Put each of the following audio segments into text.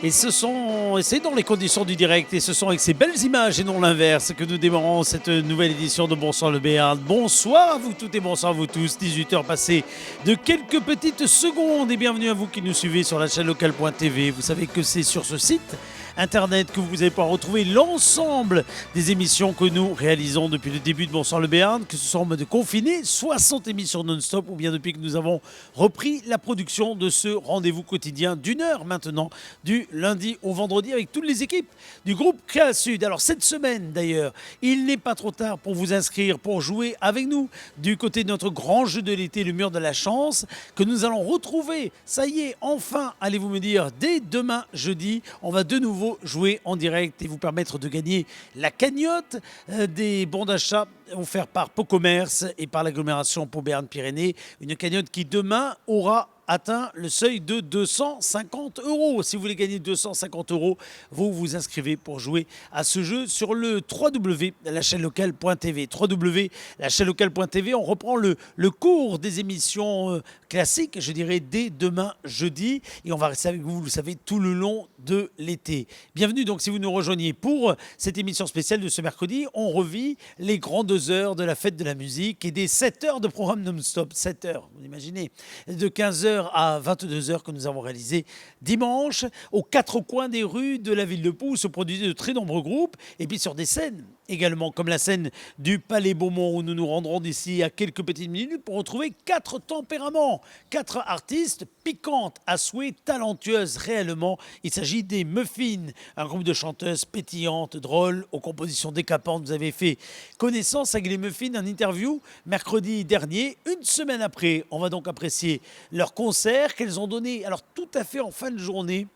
Et c'est dans les conditions du direct et ce sont avec ces belles images et non l'inverse que nous démarrons cette nouvelle édition de Bonsoir le Béarn. Bonsoir à vous toutes et bonsoir à vous tous. 18h passées de quelques petites secondes et bienvenue à vous qui nous suivez sur la chaîne locale.tv. Vous savez que c'est sur ce site internet que vous allez pouvoir retrouver l'ensemble des émissions que nous réalisons depuis le début de Bonsoir le Béarn, que ce soit en mode confiné, 60 émissions non-stop ou bien depuis que nous avons repris la production de ce rendez-vous quotidien d'une heure maintenant, du lundi au vendredi avec toutes les équipes du groupe Créa Sud. Alors cette semaine d'ailleurs, il n'est pas trop tard pour vous inscrire, pour jouer avec nous du côté de notre grand jeu de l'été, le mur de la chance, que nous allons retrouver. Ça y est, enfin, allez-vous me dire, dès demain jeudi, on va de nouveau jouer en direct et vous permettre de gagner la cagnotte des bons d'achat offerts par Pocommerce et par l'agglomération Pau Béarn-Pyrénées. Une cagnotte qui demain aura atteint le seuil de 250 €. Si vous voulez gagner 250 €, vous vous inscrivez pour jouer à ce jeu sur le www.lachaînelocale.tv. www.lachaînelocale.tv. On reprend le cours des émissions classiques, je dirais, dès demain jeudi. Et on va rester avec vous, vous le savez, tout le long de l'été. Bienvenue donc si vous nous rejoignez pour cette émission spéciale de ce mercredi. On revit les grandes heures de la fête de la musique et des 7 heures de programme non-stop. 7 heures, vous imaginez, de 15h à 22h que nous avons réalisé dimanche aux quatre coins des rues de la ville de Pau où se produisaient de très nombreux groupes et puis sur des scènes également comme la scène du Palais Beaumont où nous nous rendrons d'ici à quelques petites minutes pour retrouver 4 tempéraments, 4 artistes piquantes à souhait, talentueuses réellement. Il s'agit des Muffins, un groupe de chanteuses pétillantes, drôles, aux compositions décapantes. Vous avez fait connaissance avec les Muffins en interview mercredi dernier. Une semaine après, on va donc apprécier leur concert qu'elles ont donné, alors tout à fait en fin de journée.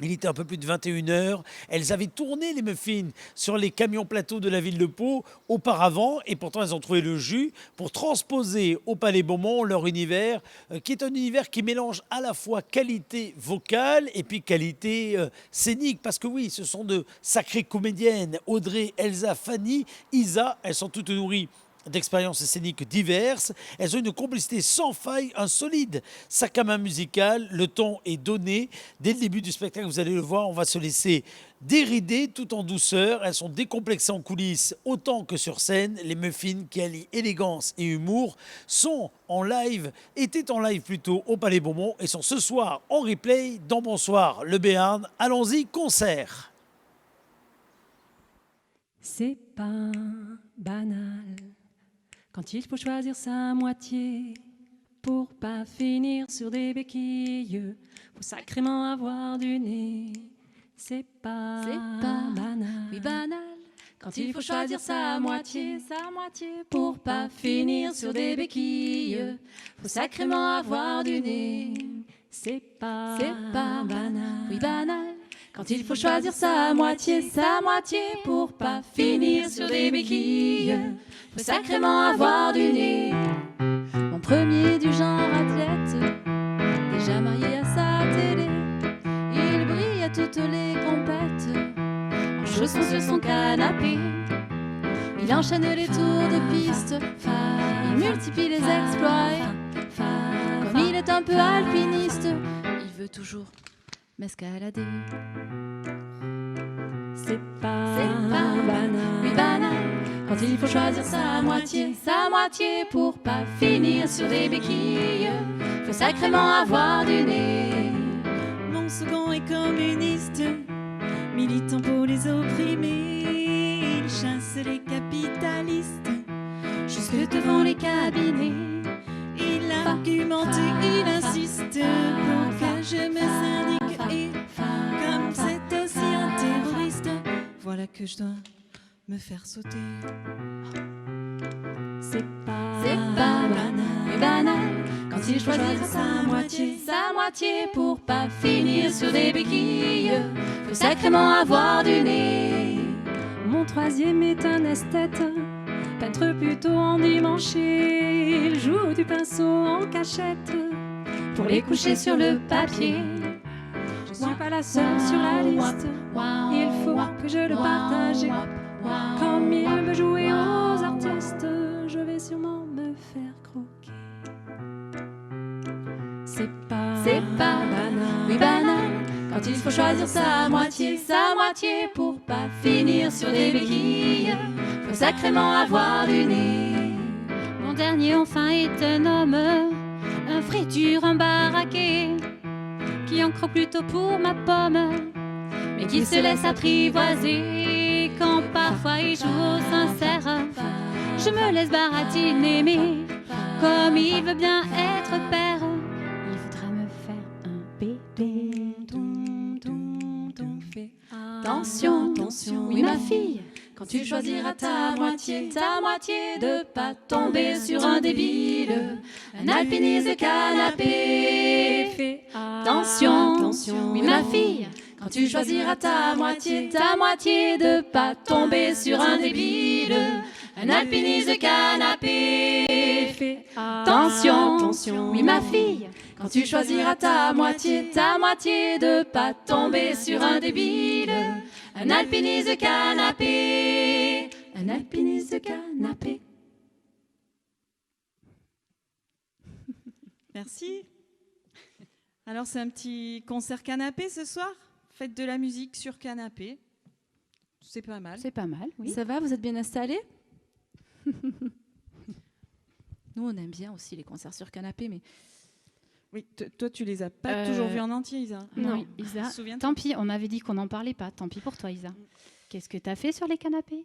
Il était un peu plus de 21h. Elles avaient tourné les Muffins sur les camions plateaux de la ville de Pau auparavant et pourtant elles ont trouvé le jus pour transposer au Palais Beaumont leur univers qui est un univers qui mélange à la fois qualité vocale et puis qualité scénique parce que oui, ce sont de sacrées comédiennes. Audrey, Elsa, Fanny, Isa, elles sont toutes nourries d'expériences scéniques diverses. Elles ont une complicité sans faille, un solide sac à main musical. Le ton est donné. Dès le début du spectacle, vous allez le voir, on va se laisser dérider tout en douceur. Elles sont décomplexées en coulisses autant que sur scène. Les Muffins qui allient élégance et humour étaient en live plutôt au Palais Beaumont et sont ce soir en replay dans Bonsoir le Béarn. Allons-y, concert. C'est pas banal quand il faut choisir sa moitié pour pas finir sur des béquilles, faut sacrément avoir du nez. C'est pas banal, oui banal. Quand il faut choisir sa moitié pour pas finir sur des béquilles, faut sacrément avoir du nez. C'est pas banal, oui banal. Quand il faut choisir sa moitié pour pas finir sur des béquilles, faut sacrément avoir du nez. Mon premier du genre athlète, déjà marié à sa télé, il brille à toutes les compètes, en chaussons sur son canapé. Il enchaîne les tours de piste, il multiplie les exploits. Comme il est un peu alpiniste, il veut toujours m'escalader. C'est pas banal, oui banal. Quand il faut choisir sa moitié pour pas finir sur des béquilles, faut sacrément avoir du nez. Mon second est communiste, militant pour les opprimés. Il chasse les capitalistes Jusque devant les cabinets, il argumente, il insiste pour que je me syndique. Et comme c'est aussi un terroriste, voilà que je dois me faire sauter. c'est pas banal, oui banal. Quand il choisit sa moitié pour pas finir sur des béquilles, faut sacrément avoir du nez. Mon troisième est un esthète, peintre plutôt endimanché. Il joue du pinceau en cachette pour les coucher sur le papier. Je suis pas la seule sur la liste, il faut que je le partage. Comme il veut jouer aux artistes, je vais sûrement me faire croquer. C'est pas banal, oui banal. Quand il faut choisir sa moitié pour pas finir sur des béquilles, faut sacrément avoir du nez. Mon dernier enfin est un homme, un vrai dur, un baraqué, qui en croit plutôt pour ma pomme, mais qui se laisse apprivoiser quand parfois il joue au sincère. Je me laisse baratiner, mais comme il veut bien être père, il voudra me faire un bébé. Attention, attention, oui ma fille, quand tu choisiras ta moitié de pas tomber sur un débile, un alpiniste canapé. Fais attention, attention, oui ma fille, quand tu choisiras ta moitié de pas tomber sur un débile, un alpiniste canapé. Fais attention, attention, oui ma fille, quand tu choisiras ta moitié de pas tomber sur un débile, un alpiniste canapé, un alpiniste canapé. Merci. Alors c'est un petit concert canapé ce soir. Faites de la musique sur canapé. C'est pas mal. C'est pas mal, oui. Ça va, vous êtes bien installés? Nous, on aime bien aussi les concerts sur canapé, mais... Oui, toi tu les as pas toujours vus en entier, Isa. Non, oui, Isa, tant pis, on avait dit qu'on n'en parlait pas. Tant pis pour toi, Isa. Qu'est-ce que t'as fait sur les canapés?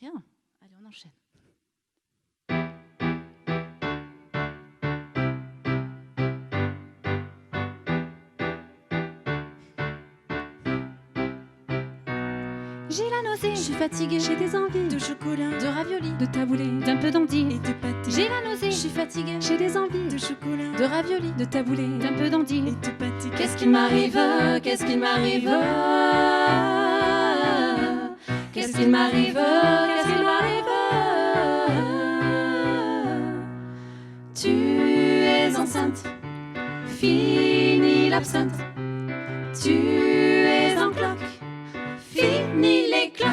Rien. Allez, on enchaîne. J'ai la nausée, Je suis fatiguée, j'ai des envies De chocolat, de raviolis, de taboulé, d'un peu d'endive. et de pâté. J'ai la nausée, je suis fatiguée, j'ai des envies de chocolat, de raviolis, de taboulé, d'un peu et d'endive. de pâté. Qu'est-ce qu'il m'arrive? Qu'est-ce qu'il m'arrive? Qu'est-ce qu'il m'arrive? Qu'est-ce qu'il m'arrive? Tu es enceinte, fini l'absinthe. Tu es en cloque, fini les clopes.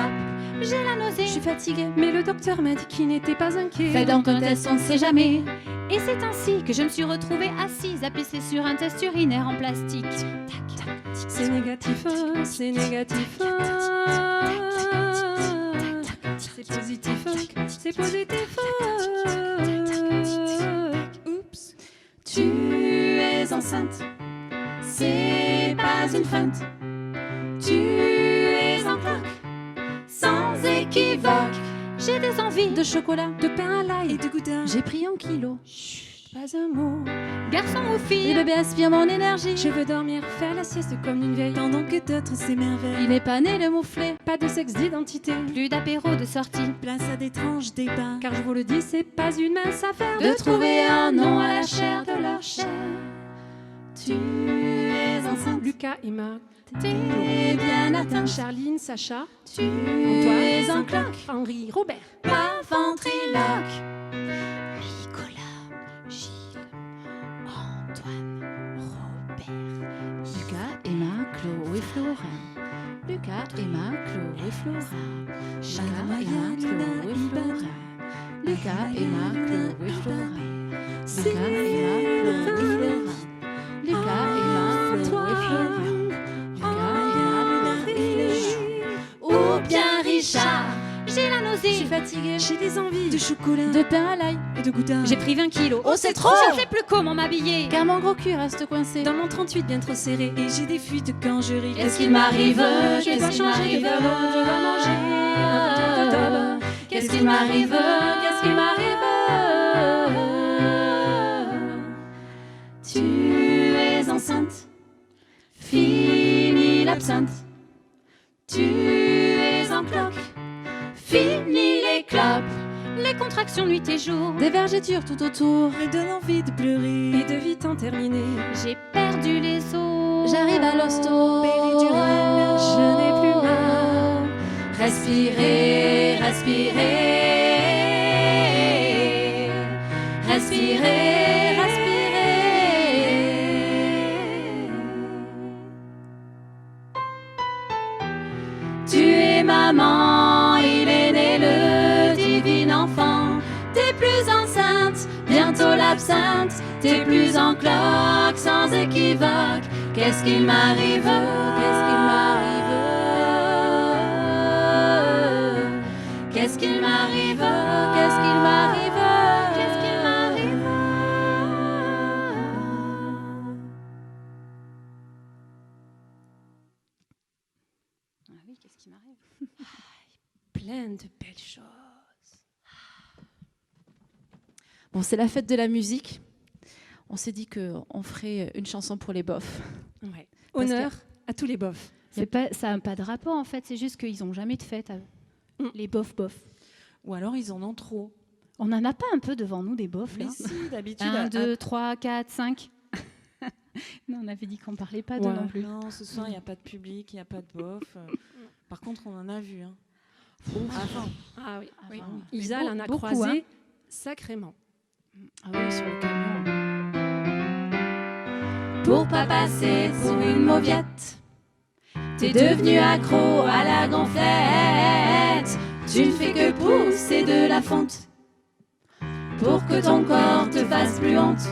J'ai la nausée, Je suis fatiguée, mais le docteur m'a dit qu'il n'était pas inquiet. fais donc un test, on ne sait jamais. Et c'est ainsi que je me suis retrouvée assise à pisser sur un test urinaire en plastique. C'est négatif, c'est négatif. C'est positif, c'est positif. Oups. Tu es enceinte, c'est pas une feinte. Tu es en cloque, sans équivoque. J'ai des envies De chocolat, de pain à l'ail, Et de gouda. j'ai pris un kilo. Pas un mot. garçon ou Le fille. bébé aspire mon énergie. Je veux dormir, faire la sieste comme une vieille. Pendant que d'autres s'émerveillent. Il n'est pas né le mouflet, pas de sexe d'identité. Plus d'apéro de sortie. Place à d'étranges débats. Car je vous le dis, c'est pas une mince affaire De trouver un nom à la chair de leur chair. Tu es enceinte, Lucas, Emma, t'es bien atteinte. Charline, Sacha, Tu es en cloque, Henri, Robert. pas ventriloque. Nicolas, Gilles, Antoine, Robert. Lucas, Emma, Chloé, Florin. Lucas, Emma, Chloé, Florin. Lucas, Emma, Chloé, Florin. Lucas, Emma, Chloé, Florin. Lucas, Emma, Chloé, Florin. Lucas, Emma, Chloé, Florin. Lucas, Emma, Chloé, Florin. Ou bien Richard. J'ai la Je nausée, suis fatiguée, j'ai des envies De chocolat. de pain à l'ail. Et de gouda. j'ai pris 20 kilos. Oh, c'est trop! Je ne sais plus comment m'habiller. Car mon gros cul reste coincé. Dans mon 38 bien trop serré. Et j'ai des fuites quand je ris. Qu'est-ce qu'il m'arrive? Je Qu'est-ce dois qu'il changer de m'arrive? volant, je dois manger un peu de top. Qu'est-ce qu'il m'arrive? Qu'est-ce qu'il m'arrive? Tu es enceinte, fini l'absinthe. Tu es en cloque, fini les clopes. Les contractions nuit et jour. Des vergetures tout autour Me donne envie de pleurer. et de vite en terminer. J'ai perdu les os. J'arrive à l'hosto. Péridurale, Je n'ai plus mal. Respirez, respirez. Respirez, respirez. Tu es maman, il est né le divin enfant. T'es plus enceinte, bientôt la l'absinthe, t'es plus en cloque, sans équivoque. Qu'est-ce qu'il m'arrive? Qu'est-ce qu'il m'arrive? Qu'est-ce qu'il m'arrive? Qu'est-ce qu'il m'arrive? Qu'est-ce qu'il m'arrive? Ah oui, qu'est-ce qui m'arrive? Plein de belles choses. Bon, c'est la fête de la musique. On s'est dit qu'on ferait une chanson pour les bofs. Ouais. Honneur à tous les bofs. Ça n'a pas de rapport en fait, c'est juste qu'ils n'ont jamais de fête. Les bofs. Ou alors ils en ont trop. On n'en a pas un peu devant nous des bofs là? Mais si, d'habitude. 1, 2, 3, 4, 5. Non, on avait dit qu'on ne parlait pas d'eux non plus. Non, ce soir il n'y a pas de public, il n'y a pas de bof. Par contre, on en a vu. Hein. Avant. Ah oui, oui. Enfin, Isa en a beaucoup, croisé hein. sacrément. Ah oui, sur le camion. Pour pas passer pour une mauviette, t'es devenu accro à la gonflette. Tu ne fais que pousser de la fonte pour que ton corps te fasse plus honte.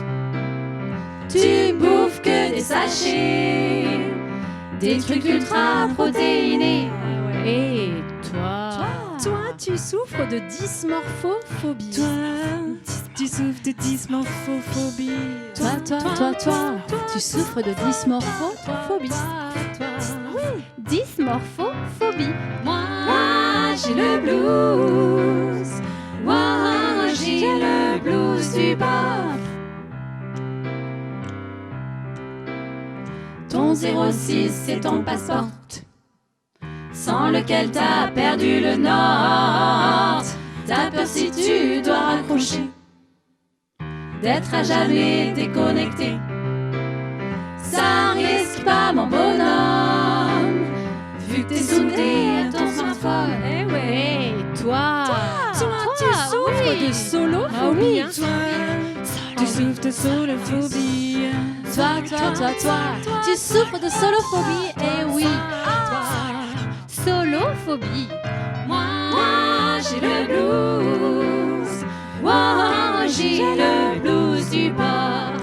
Tu bouffes que des sachets, des trucs ultra protéinés. Et toi? Toi, tu souffres de dysmorphophobie. Toi, tu souffres de dysmorphophobie. Toi, tu souffres de dysmorphophobie. Dysmorphophobie. Moi, j'ai le blues. Moi, j'ai le blues du bof. Ton 06, c'est ton passeport, sans lequel t'as perdu le nord. T'as peur si tu dois raccrocher, d'être à jamais déconnecté. Ça risque pas, mon bonhomme, vu que t'es soudé à ton smartphone. Eh ouais. Et toi? Toi, tu souffres de solophobie. Ah oui. Hein. Tu souffres de solophobie. Toi, tu souffres de solophobie, eh oui. Solophobie. Moi, j'ai le blues. Moi, j'ai le blues du bof.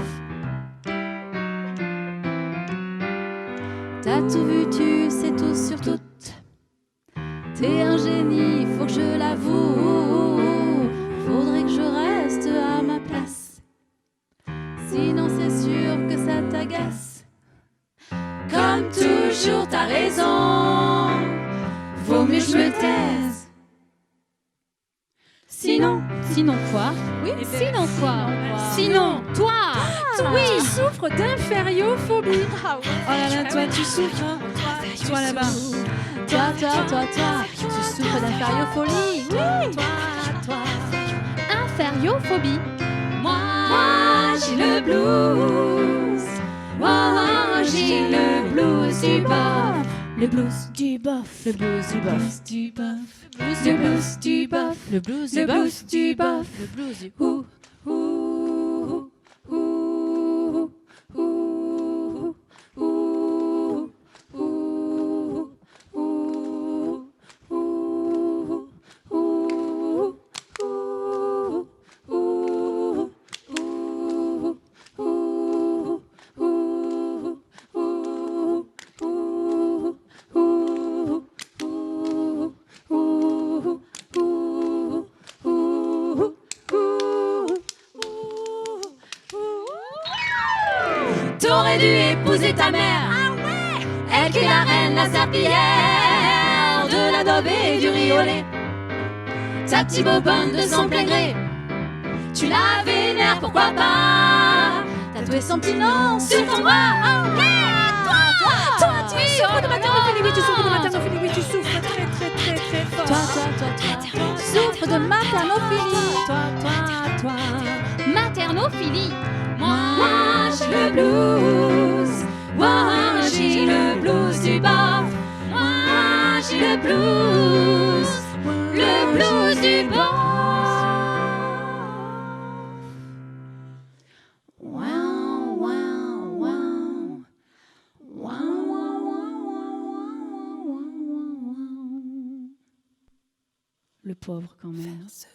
T'as tout vu, tu sais tout sur tout. T'es un génie, faut que je l'avoue. Faudrait que je reste à ma place, sinon c'est sûr que ça t'agace. Comme toujours, t'as raison, vaut mieux que je me taise. Sinon quoi? Oui, Sinon quoi? Sinon, Toi? tu souffres d'infériophobie. Oh là là, toi, tu souffres. Hein. Toi là-bas. toi, tu souffres d'infériophobie. Oui, toi. Infériophobie. Moi, j'ai le blues. Moi, j'ai le blues du bof. Le blues du bof. Le blues du bof. Du bof. Le blues du bof. Le blues du bof. Le blues du bof. Le blues du bof. T'aurais dû épouser ta mère. Elle qui est la reine, la serpillière de l'adobe et du riolet. Ta petite bobonne de son plein gré, tu la vénères, pourquoi pas tatouer son petit nom sur ton bras. Toi, Tu souffres de maternophilie, oui, tu souffres de maternophilie, oui, tu souffres très fort. toi, souffre de maternophilie. Toi. Maternophilie. Moi, j'ai le blues. Moi, j'ai le blues du bof. Moi, j'ai le blues. Le blues du bof. Wow, wow, wow. Wow, wow, wow, wow. Le pauvre quand même. Faire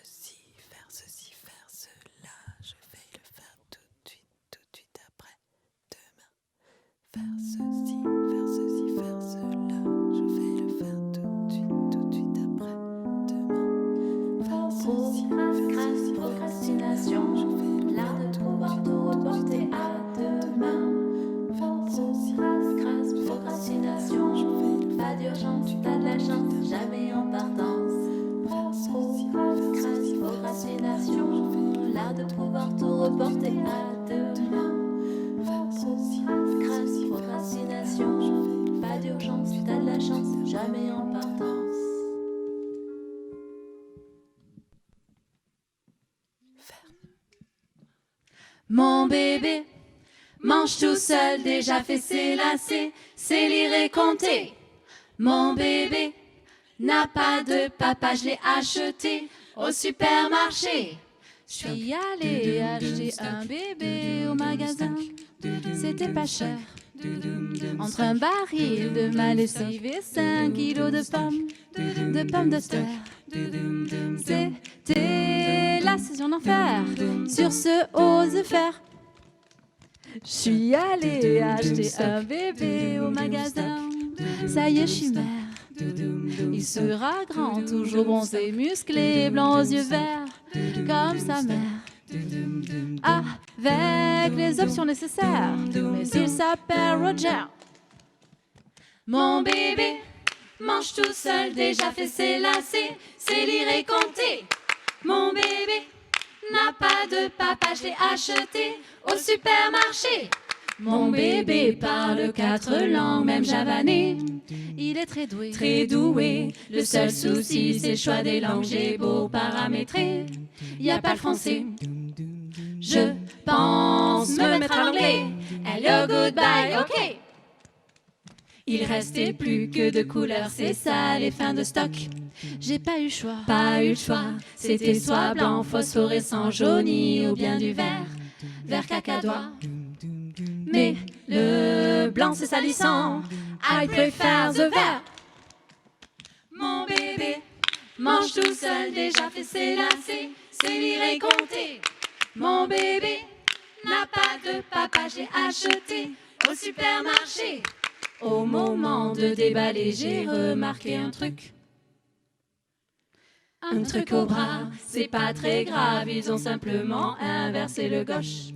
ceci, faire cela, je vais le faire demain. Procrastination, pas d'urgence, t'as de la chance, jamais en partance. Mon bébé mange tout seul, déjà fait ses lacets, c'est lire et compter. Mon bébé n'a pas de papa, je l'ai acheté au supermarché. Je suis allée acheter un bébé au magasin, c'était pas cher. Entre un baril de ma lessive et 5 kilos de pommes de terre. C'était la saison d'enfer, sur ce ose faire. Je suis allée acheter un bébé au magasin, ça y est, je suis mère. Il sera grand, toujours bronzé, musclé, blanc aux yeux verts, comme sa mère. Avec les options nécessaires, mais il s'appelle Roger. Mon bébé mange tout seul, déjà fait ses lacets, c'est lire et compter. Mon bébé n'a pas de papa, je l'ai acheté au supermarché. Mon bébé parle 4 langues, même javanais. Il est très doué. Le seul souci, c'est le choix des langues. J'ai beau paramétrer, y a pas le français. Je pense me mettre à l'anglais. Hello, goodbye, ok. Il restait plus que 2 couleurs, c'est ça les fins de stock. J'ai pas eu le choix. C'était soit blanc, phosphorescent, jauni ou bien du vert cacadois. Mais le blanc c'est salissant, I prefer the vert. Mon bébé mange tout seul, déjà fait ses lacets, c'est lire et compter. Mon bébé n'a pas de papa, j'ai acheté au supermarché. Au moment de déballer, j'ai remarqué un truc. Un truc au bras, c'est pas très grave, ils ont simplement inversé le gauche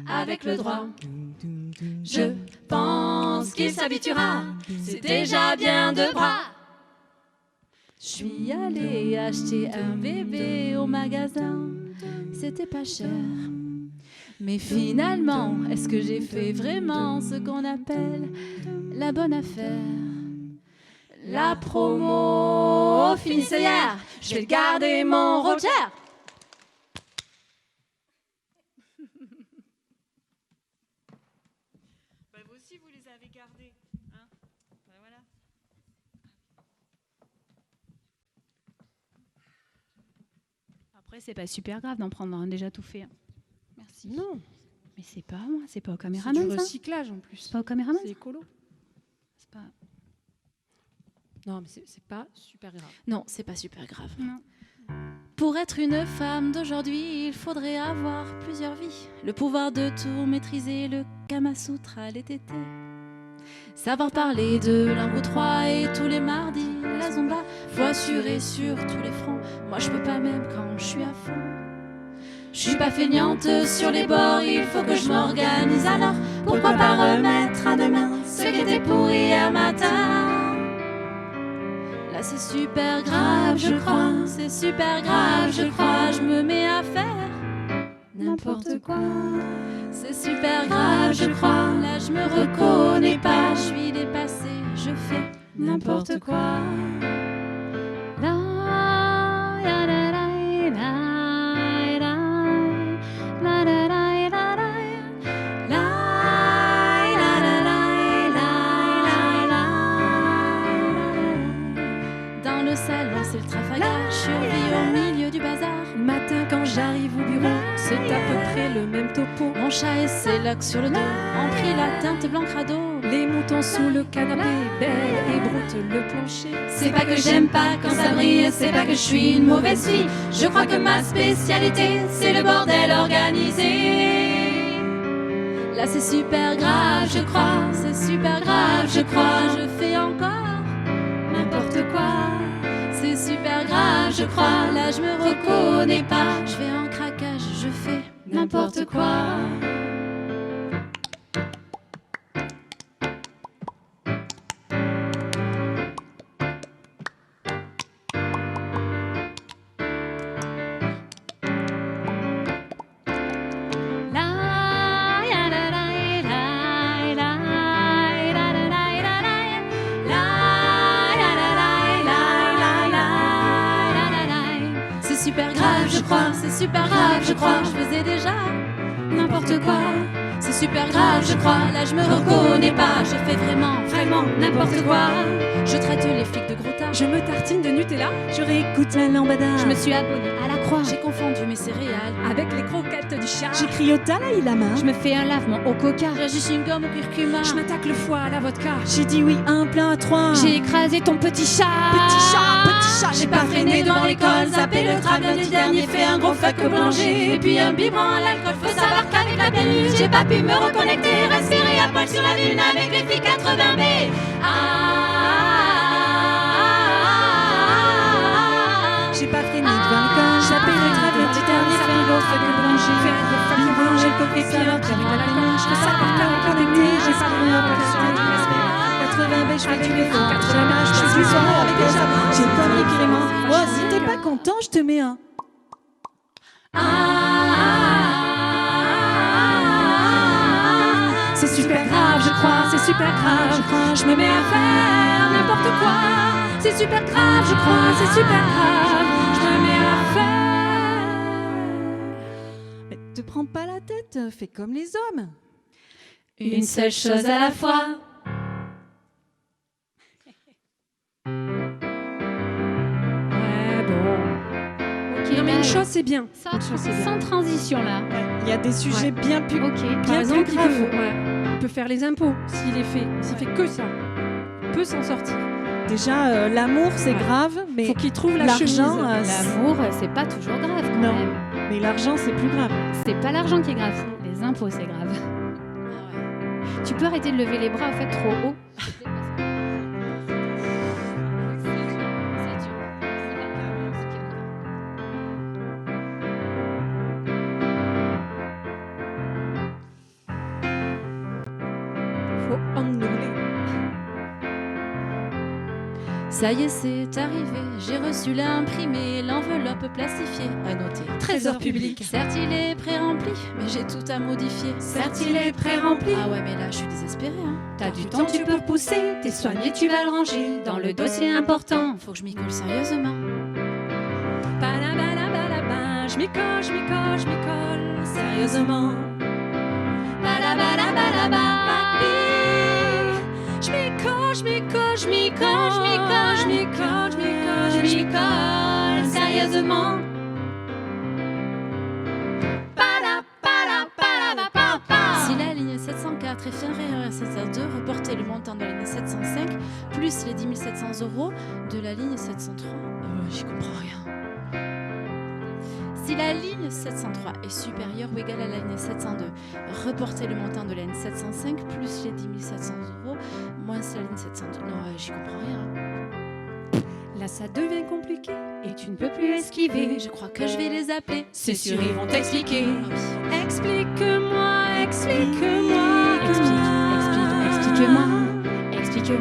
avec le droit. Je pense qu'il s'habituera, c'est déjà bien de bras. Je suis allée acheter un bébé au magasin, c'était pas cher. Mais finalement, est-ce que j'ai fait vraiment ce qu'on appelle la bonne affaire? La promo finissait hier, je vais garder mon Roger. Vous aussi, vous les avez gardés. Hein, voilà. Après, c'est pas super grave d'en prendre un, déjà tout fait. Merci. Non, Mais c'est pas à moi, c'est pas au c'est caméraman, du ça. recyclage en plus. C'est pas au caméraman, C'est ça. écolo. C'est pas... Non, mais c'est pas super grave. Non, c'est pas super grave. Non. Pour être une femme d'aujourd'hui, il faudrait avoir plusieurs vies. Le pouvoir de tout maîtriser, le Kama Sutra, les tétés. Savoir parler de langue ou 3 et tous les mardis, la zumba. Faut assurer sur tous les fronts. Moi, je peux pas même quand je suis à fond. Je suis pas feignante sur les bords, il faut que je m'organise alors. Pourquoi pas remettre à demain ce qui était pour hier matin? Là c'est super grave, je crois, c'est super grave, je crois, je me mets à faire n'importe quoi. C'est super grave, je crois, là je me reconnais pas, je suis dépassée, je fais n'importe quoi. La, la, la, la, la, la, la, la, la, la, la, la, la, dans le salon, c'est le trafalgar. Je survis au milieu du bazar. Le matin, quand j'arrive au bureau, c'est à peu près le même topo. Mon chat et ses locks sur le dos ont pris la teinte blanc crado. Les moutons sous le canapé, belle et broute le plancher. C'est pas que j'aime pas quand ça brille, c'est pas que je suis une mauvaise fille. Je crois que ma spécialité, c'est le bordel organisé. Là c'est super grave, je crois, c'est super grave, je crois, je fais encore n'importe quoi. C'est super grave, je crois, là je me reconnais pas. Je fais un craquage, je fais n'importe quoi. La, c'est super grave, je crois. Je faisais déjà n'importe quoi. C'est super grave, je crois. Là, je me reconnais pas. Je fais vraiment n'importe quoi. Je traite les flics de gros tas. Je me tartine de Nutella. Je réécoute la lambada. Je me suis abonnée à la croix. J'ai confondu mes céréales Avec les croquettes du chat. J'écris au Dalai Lama. Je me fais un lavement au coca. J'ai une gomme au curcuma. Je m'attaque le foie à la vodka. J'ai dit oui à un plein à 3. J'ai écrasé ton petit chat. Petit chat, J'ai pas freiné devant l'école. Zappé le trap lundi dernier. Fait un gros fuck boulanger. Et puis un biberon à l'alcool. Faut savoir qu'avec la bienvenue, j'ai pas pu me reconnecter. Respirer à poil sur la lune avec les filles 80B. J'ai pas freiné devant l'école. J'appelle le trap lundi dernier. Fait un gros fuck boulanger. Biberon, j'ai le coffre et puis avec la lune. Je peux savoir qu'à me connecter. J'ai pas freiné à poil sur la lune. 80B, je fais du vélo. 80B, je fais du soir avec les amants. J'ai le premier qui les ment. Oh, si t'es pas content, je te mets un. C'est super grave, je crois. C'est super grave, je crois. Je me mets à faire n'importe quoi. C'est super grave, je crois. C'est super grave. Je me mets à faire. Mais te prends pas la tête, fais comme les hommes. Une seule chose à la fois. Ouais, bon. Ok, Non, mais une chose, c'est bien. Ça, sans transition là. Il y a des sujets bien plus. Ok. Par exemple, plus grave. il peut faire les impôts s'il fait que ça. Il peut s'en sortir. Déjà, l'amour, c'est Ouais. grave, mais Faut qu'il trouve la chemise. l'argent, L'amour, c'est pas toujours grave quand Non. même. mais l'argent, c'est plus grave. C'est pas l'argent qui est grave, les impôts c'est grave. Tu peux arrêter de lever les bras en fait trop haut. Faut enrouler. Ça y est, c'est arrivé. J'ai reçu l'imprimé, l'enveloppe plastifiée. À noter. Trésor public. Certes, il est pré-rempli, mais j'ai tout à modifier. Certes, il est pré-rempli. Ah ouais, mais là, je suis désespérée. Hein. T'as du temps, tu peux pousser. T'es soigné, tu vas le ranger dans le dossier important. Faut que je m'y colle sérieusement. Balabalaba, je m'y colle, je m'y colle, je m'y colle, sérieusement. Balabalaba, Je m'y colle, je m'y colle, je m'y colle, je m'y colle, je m'y colle, je m'y colle, je m'y colle sérieusement. Si la ligne 704 est inférieure à 702, reportez le montant de la ligne 705 plus les 10 700 € de la ligne 703. J'y comprends rien. Si la ligne 703 est supérieure ou égale à la ligne 702, reportez le montant de la ligne 705 plus les 10 700 € moins la ligne 702. Non, j'y comprends rien. Là, ça devient compliqué. Et tu ne peux plus esquiver. Je crois que je vais les appeler. C'est sûr, ils vont t'expliquer. Oh, Explique-moi, explique-moi. Explique-moi.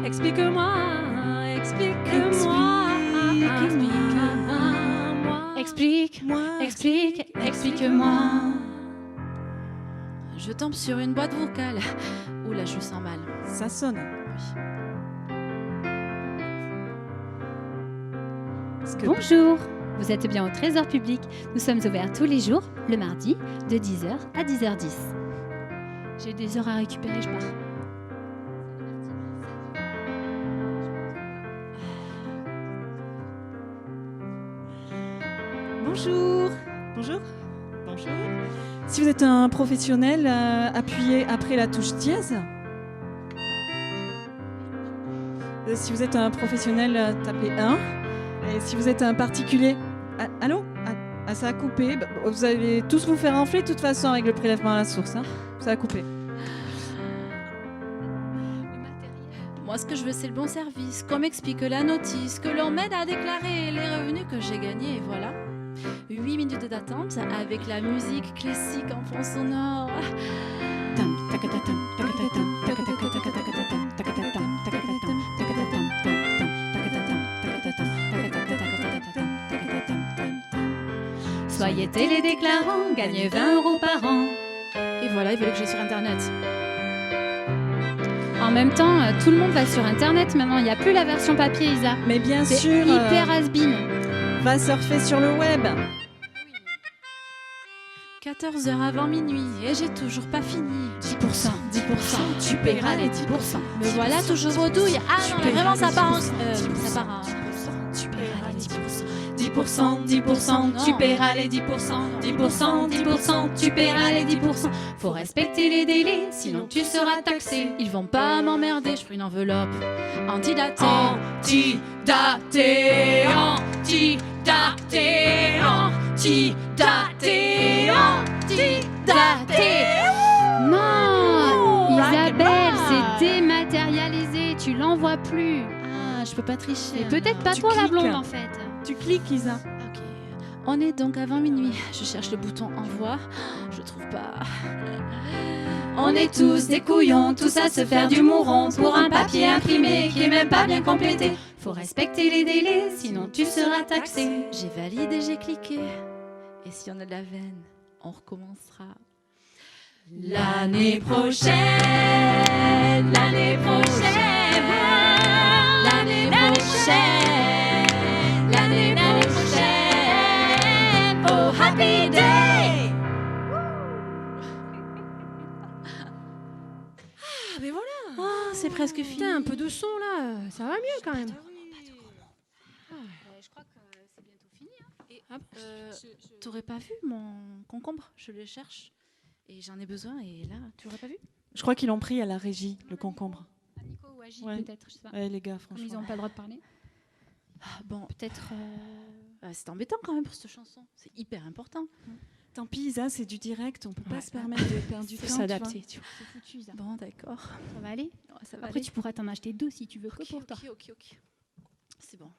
Explique-moi. Explique-moi, explique-moi. Explique-moi. Je tombe sur une boîte vocale. Oula, je sens mal. Ça sonne. Parce que Bonjour, vous êtes bien au Trésor public. Nous sommes ouverts tous les jours, le mardi, de 10h à 10h10. J'ai des heures à récupérer, je pars. Bonjour. Bonjour. Bonjour. Si vous êtes un professionnel, appuyez après la touche dièse. Si vous êtes un professionnel, tapez 1. Et si vous êtes un particulier... allô ça a coupé. Vous allez tous vous faire enfler de toute façon avec le prélèvement à la source. Hein. Ça a coupé. Moi, ce que je veux, c'est le bon service. Qu'on m'explique la notice, que l'on m'aide à déclarer les revenus que j'ai gagnés, et voilà. 8 minutes d'attente avec la musique classique en fond sonore. Soyez télédéclarant, gagnez 20 € par an. Et voilà, il fallait que j'aille sur Internet. En même temps, tout le monde va sur Internet maintenant. Il n'y a plus la version papier, Isa. Mais bien C'est sûr, hyper has-been. va surfer sur le web. 14h avant minuit et j'ai toujours pas fini. 10%, 10%, tu paieras les 10%. Me voilà toujours aux douilles. Ah non, mais vraiment, ça part ça part à 10%, tu paieras les 10%. 10%, 10%, tu paieras les 10%. 10%, 10%, tu paieras les 10%. Faut respecter les délais, sinon tu seras taxé. Ils vont pas m'emmerder, je ferai une enveloppe antidatée. Antidatée, antidatée, antidatée, antidatée. Non, Isabelle, right. c'est dématérialisé. Tu l'envoies plus. Ah, je peux pas tricher. Et peut-être pas Tu toi la cliques. blonde en fait. Tu cliques, Isa. Ok. On est donc avant minuit. Je cherche le bouton envoi. Je trouve pas. On est tous des couillons, tous à se faire du mouron pour un papier imprimé qui est même pas bien complété. Faut respecter les délais, sinon tu seras taxé. J'ai validé, j'ai cliqué. Et si on a de la veine, on recommencera. L'année prochaine, l'année prochaine, l'année prochaine, l'année prochaine, oh happy day! Ah, mais voilà! Oh, c'est presque fini. Putain, un peu de son là, ça va mieux quand même. Je crois que c'est bientôt fini. T'aurais pas vu mon concombre? Je le cherche et j'en ai besoin et là, tu l'aurais pas vu? Je crois qu'ils l'ont pris à la régie, le concombre. À Nico ou à Gilles Ouais. peut-être, je sais pas. Ouais, les gars, Comme ils franchement. n'ont pas le droit de parler. Ah, bon, Peut-être. c'est embêtant quand même pour cette chanson. C'est hyper important. Tant pis, Isa, c'est du direct, on peut pas Ouais. se permettre de perdre du Faut temps. s'adapter, tu vois. C'est foutu ça. Bon, d'accord. Ça va aller. Ouais, ça va Après, aller. tu pourras t'en acheter 2 si tu veux que Ok, pour toi. ok. C'est bon.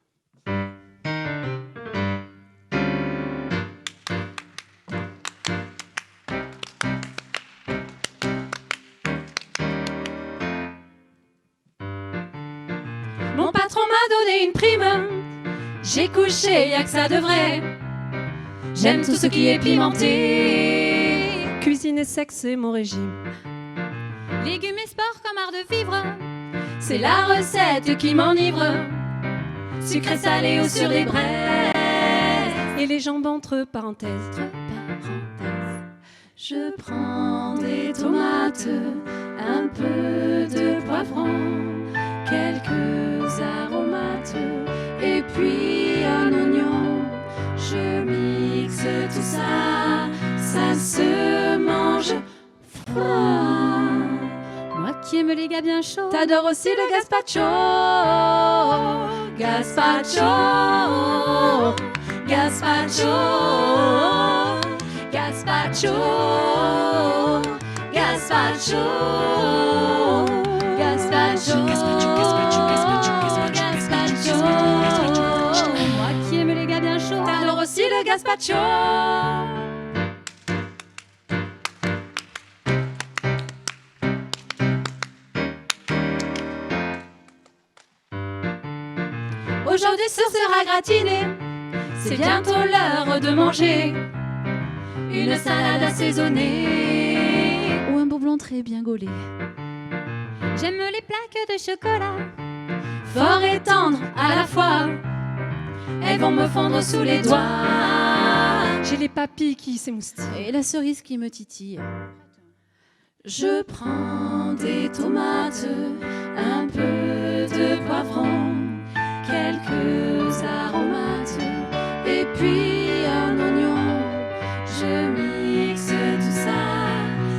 Mon patron m'a donné une prime. J'ai couché, y'a que ça de vrai. J'aime tout ce qui est pimenté. Cuisine et sexe, c'est mon régime. Légumes et sport comme art de vivre. C'est la recette qui m'enivre. Sucré salé ou sur des braises. Et les jambes entre parenthèses. Je prends des tomates, un peu de poivron, quelques aromates et puis un oignon. Je mixe tout ça, ça se mange froid. Moi qui aime les gars bien chauds. T'adores aussi le gazpacho. Gazpacho. Gazpacho. Gazpacho. Gazpacho. Gazpacho. Gazpacho. Moi qui aime les gars bien chauds. T'adores aussi le gazpacho. Aujourd'hui ce sera gratiné. C'est bientôt l'heure de manger une salade assaisonnée ou un bourblon très bien gaulé. J'aime les plaques de chocolat. Fort et tendre à la fois, elles vont me fondre sous les doigts. J'ai les papilles qui s'émoustillent. Et la cerise qui me titille. Je prends des tomates, un peu de poivron, quelques aromates et puis un oignon. Je mixe tout ça,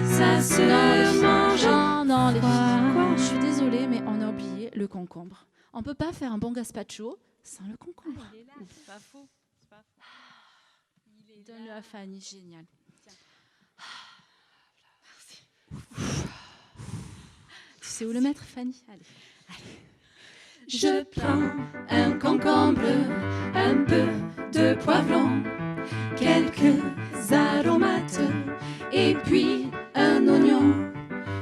ça se mange. Non, les filles. Quoi? Je suis désolée, mais on a oublié le concombre. On peut pas faire un bon gazpacho sans le concombre. C'est pas faux. Donne-le à Fanny, génial. Tu sais où le mettre, Fanny? Allez. Je prends un concombre, un peu de poivron, quelques aromates et puis un oignon.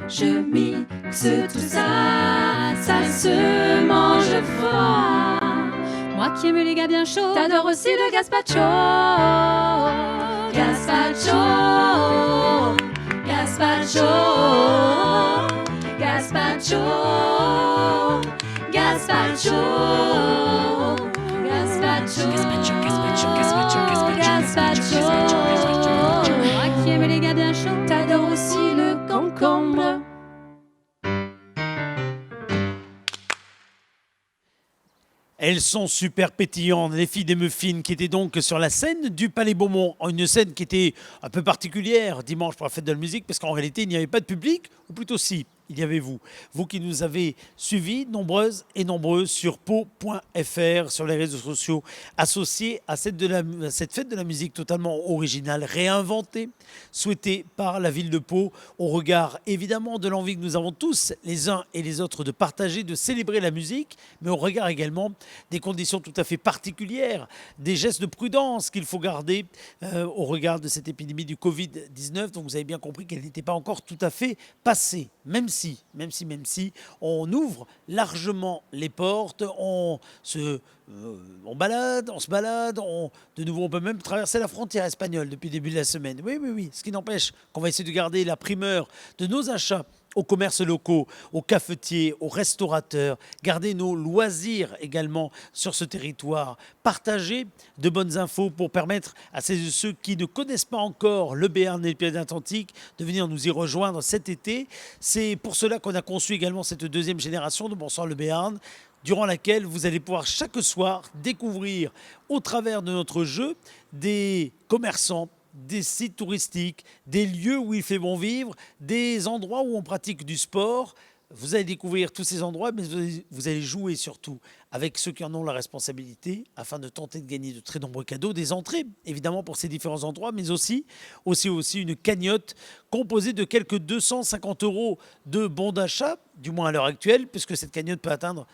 Je mixe tout ça, ça se mange froid. Moi qui aime les gars bien chauds. T'adores aussi le gazpacho. Gazpacho. Gazpacho. Gazpacho. Gazpacho, gazpacho, gazpacho, moi qui aime les gars bien chauds, t'adores aussi le concombre. Elles sont super pétillantes, les filles des Muffins, qui étaient donc sur la scène du Palais Beaumont. Une scène qui était un peu particulière dimanche pour la fête de la musique, parce qu'en réalité, il n'y avait pas de public, ou plutôt si, il y avait vous. Vous qui nous avez suivis, nombreuses et nombreux, sur pau.fr, sur les réseaux sociaux, associés à cette fête de la musique totalement originale, réinventée, souhaitée par la ville de Pau, au regard évidemment de l'envie que nous avons tous, les uns et les autres, de partager, de célébrer la musique, mais au regard également des conditions tout à fait particulières, des gestes de prudence qu'il faut garder au regard de cette épidémie du Covid-19. Donc vous avez bien compris qu'elle n'était pas encore tout à fait passée, même si on ouvre largement les portes, on se balade, de nouveau on peut même traverser la frontière espagnole depuis le début de la semaine. Oui, ce qui n'empêche qu'on va essayer de garder la primeur de nos achats aux commerces locaux, aux cafetiers, aux restaurateurs, garder nos loisirs également sur ce territoire, partager de bonnes infos pour permettre à celles et ceux qui ne connaissent pas encore le Béarn et les Pyrénées-Atlantiques de venir nous y rejoindre cet été. C'est pour cela qu'on a conçu également cette deuxième génération de Bonsoir le Béarn, durant laquelle vous allez pouvoir chaque soir découvrir au travers de notre jeu des commerçants, des sites touristiques, des lieux où il fait bon vivre, des endroits où on pratique du sport. Vous allez découvrir tous ces endroits, mais vous allez jouer surtout avec ceux qui en ont la responsabilité afin de tenter de gagner de très nombreux cadeaux, des entrées évidemment pour ces différents endroits, mais aussi une cagnotte composée de quelques 250 € de bons d'achat, du moins à l'heure actuelle, puisque cette cagnotte peut atteindre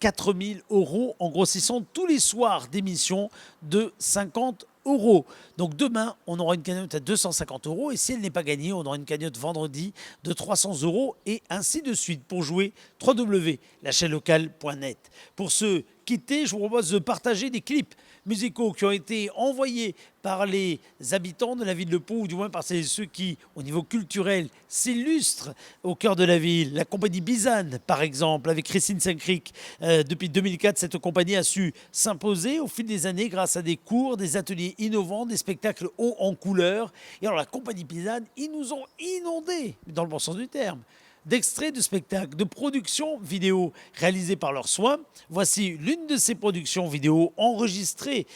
4 000 € en grossissant tous les soirs d'émission de 50 €. Donc demain, on aura une cagnotte à 250 € et si elle n'est pas gagnée, on aura une cagnotte vendredi de 300 € et ainsi de suite. Pour jouer, www.lachaînelocale.net. Pour se quitter, je vous propose de partager des clips musicaux qui ont été envoyés par les habitants de la ville de Pau, ou du moins par ceux qui, au niveau culturel, s'illustrent au cœur de la ville. La compagnie Bizane, par exemple, avec Christine Saint-Cric. Depuis 2004, cette compagnie a su s'imposer au fil des années grâce à des cours, des ateliers innovants, des spectacles hauts en couleurs. Et alors la compagnie Bizane, ils nous ont inondés, dans le bon sens du terme, d'extraits de spectacles, de productions vidéo réalisées par leurs soins. Voici l'une de ces productions vidéo enregistrées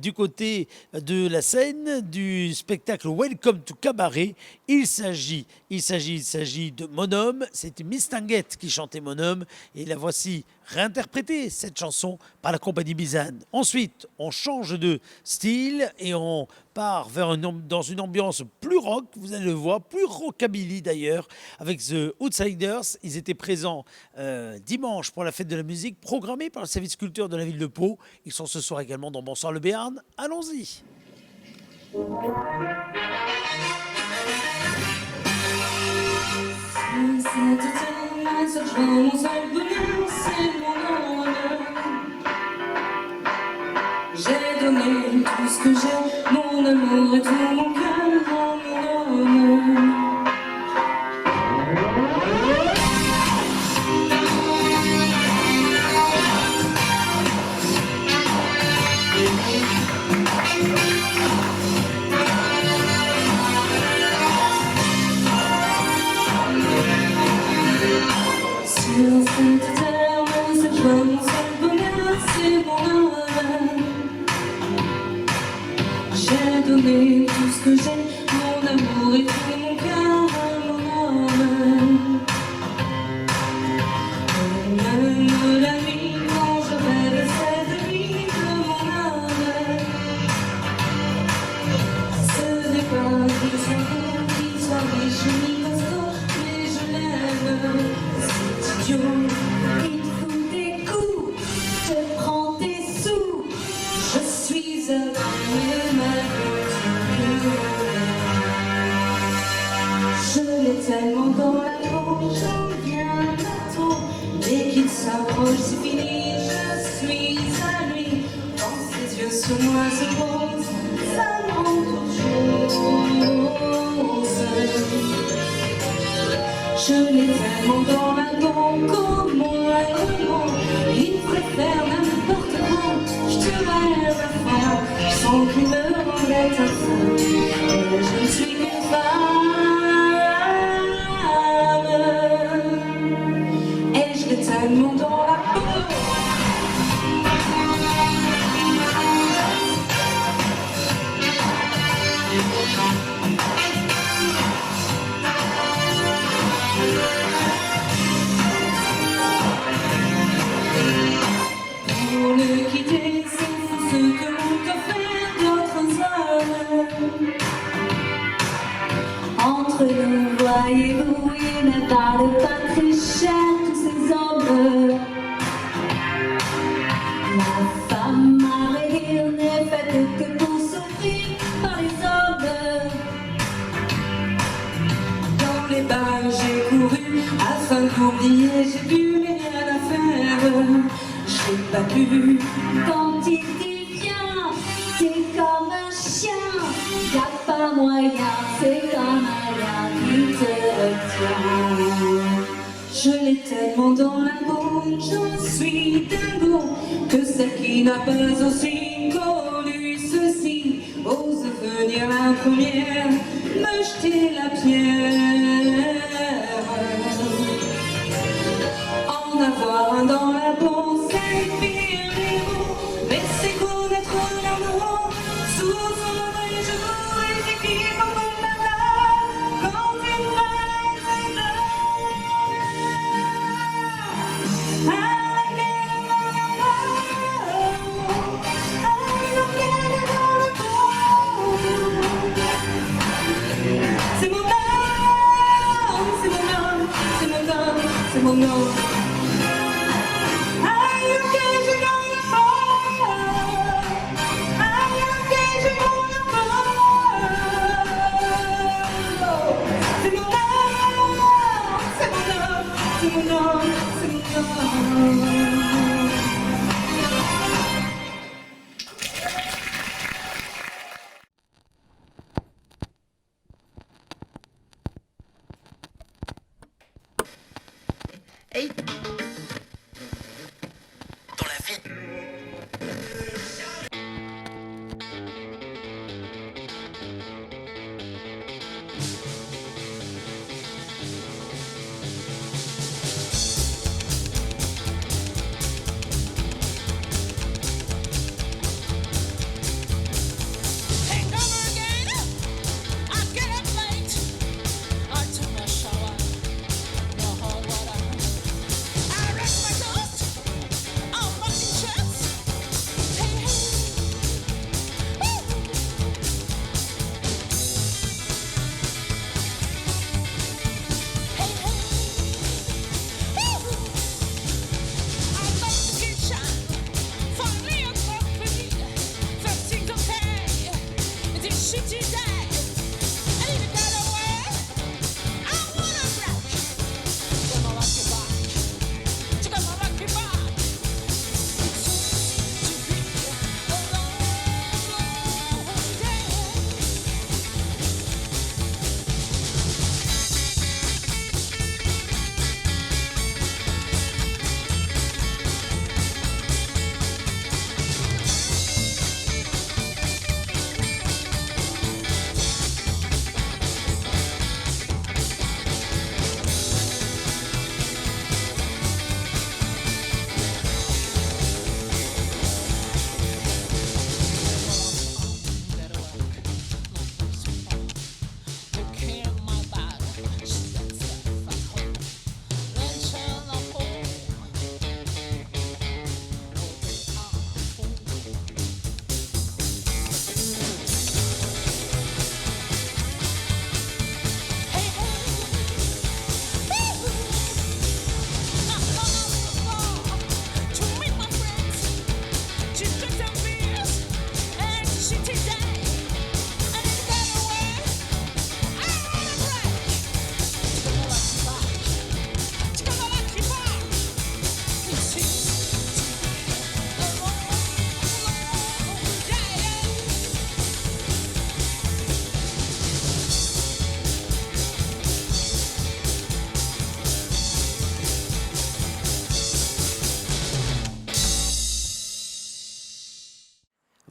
du côté de la scène du spectacle Welcome to Cabaret. Il s'agit de Mon Homme. C'était Miss Tinguette qui chantait Mon Homme et la voici réinterpréter cette chanson par la compagnie Bizane. Ensuite, on change de style et on part dans une ambiance plus rock, vous allez le voir, plus rockabilly d'ailleurs, avec The Outsiders. Ils étaient présents dimanche pour la fête de la musique, programmée par le service culture de la ville de Pau. Ils sont ce soir également dans Bonsoir le Béarn. Allons-y. Cette mon seul bonheur, c'est mon honneur. J'ai donné tout ce que j'ai, mon amour et tout mon cœur à mon honneur. Sur cette terre, mon seul joie, mon seul bonheur, c'est mon honneur. J'ai donné tout ce que j'ai, mon amour et tout mon cœur à mon honneur. Même la nuit, quand je rêve cette nuit de mon honneur, ce n'est pas qu'il soit riche ni costaud, mais je l'aime. Il fout des coups, te prends des sous. Je suis heureux, ma je l'ai tellement dans la peau, j'en viens bientôt. Dès qu'il s'approche, c'est fini, je suis à lui. Quand ses yeux sur moi se posent, ça me rend toujours seul. Je l'ai tellement dans la peau, comme mon rêve, il préfère sang qui me rendrait ta femme. Je ne suis qu'une femme. Et je l'ai tellement dans la peau. Pour le quitter, c'est ce que l'on peut faire d'autres hommes. Entre nous, voyez-vous, ils ne valent pas très cher tous ces hommes. La femme à rire n'est faite que pour souffrir par les hommes. Dans les bals j'ai couru afin d'oublier, j'ai bu mais rien à faire. J'ai pas pu. Quand il dit viens, t'es comme un chien. Y'a pas moyen, c'est comme un lien qui te retient. Je l'ai tellement dans la peau, j'en suis dingo, que celle qui n'a pas aussi connu ceci ose venir la première me jeter la pierre. En avoir un dans la peau, c'est pire les mots, mais c'est connaître l'amour. Sous son oreille, je pourrais écrire comme un malade quand il c'est mon homme, c'est mon homme, c'est mon homme, c'est mon homme. Aïe, ok, je gagne la force. Aïe, ok, je gagne la force. C'est mon homme, c'est mon homme, c'est mon homme, c'est mon homme. Hey. Dans la vie. I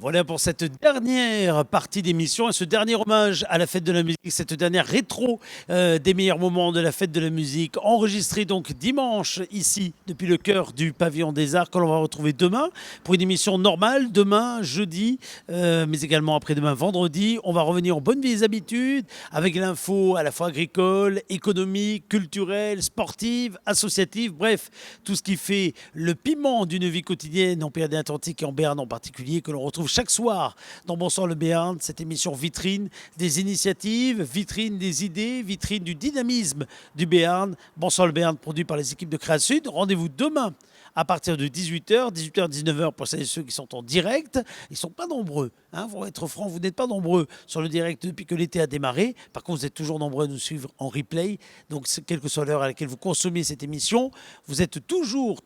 Voilà pour cette dernière partie d'émission et ce dernier hommage à la fête de la musique, cette dernière rétro des meilleurs moments de la fête de la musique, enregistrée donc dimanche ici depuis le cœur du pavillon des Arts, que l'on va retrouver demain pour une émission normale, demain jeudi, mais également après-demain vendredi. On va revenir aux bonnes vieilles habitudes avec l'info à la fois agricole, économique, culturelle, sportive, associative, bref, tout ce qui fait le piment d'une vie quotidienne en Pyrénées-Atlantiques et en Béarn en particulier, que l'on retrouve chaque soir dans Bonsoir le Béarn, cette émission vitrine des initiatives, vitrine des idées, vitrine du dynamisme du Béarn. Bonsoir le Béarn, produit par les équipes de Créa Sud. Rendez-vous demain à partir de 18h, 19h pour celles et ceux qui sont en direct. Ils ne sont pas nombreux, hein, pour être franc, vous n'êtes pas nombreux sur le direct depuis que l'été a démarré. Par contre, vous êtes toujours nombreux à nous suivre en replay. Donc, quelle que soit l'heure à laquelle vous consommez cette émission, vous êtes toujours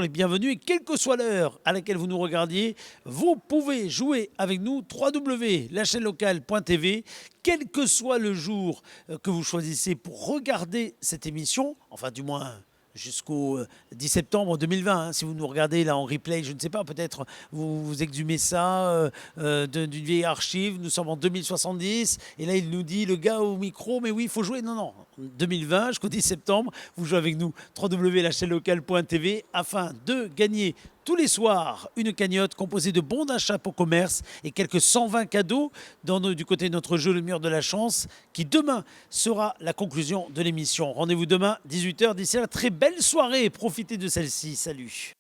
les bienvenus. Et quelle que soit l'heure à laquelle vous nous regardiez, vous pouvez jouer avec nous www.lachaînelocale.tv. Quel que soit le jour que vous choisissez pour regarder cette émission, enfin du moins jusqu'au 10 septembre 2020. Hein. Si vous nous regardez là en replay, je ne sais pas, peut-être vous exhumez ça d'une vieille archive. Nous sommes en 2070 et là il nous dit, le gars au micro, mais oui, il faut jouer. Non, 2020 jusqu'au 10 septembre, vous jouez avec nous www.lachaînelocale.tv afin de gagner tous les soirs une cagnotte composée de bons d'achat pour commerce et quelques 120 cadeaux du côté de notre jeu Le Mur de la Chance, qui demain sera la conclusion de l'émission. Rendez-vous demain 18h. D'ici là, très belle soirée, profitez de celle-ci. Salut.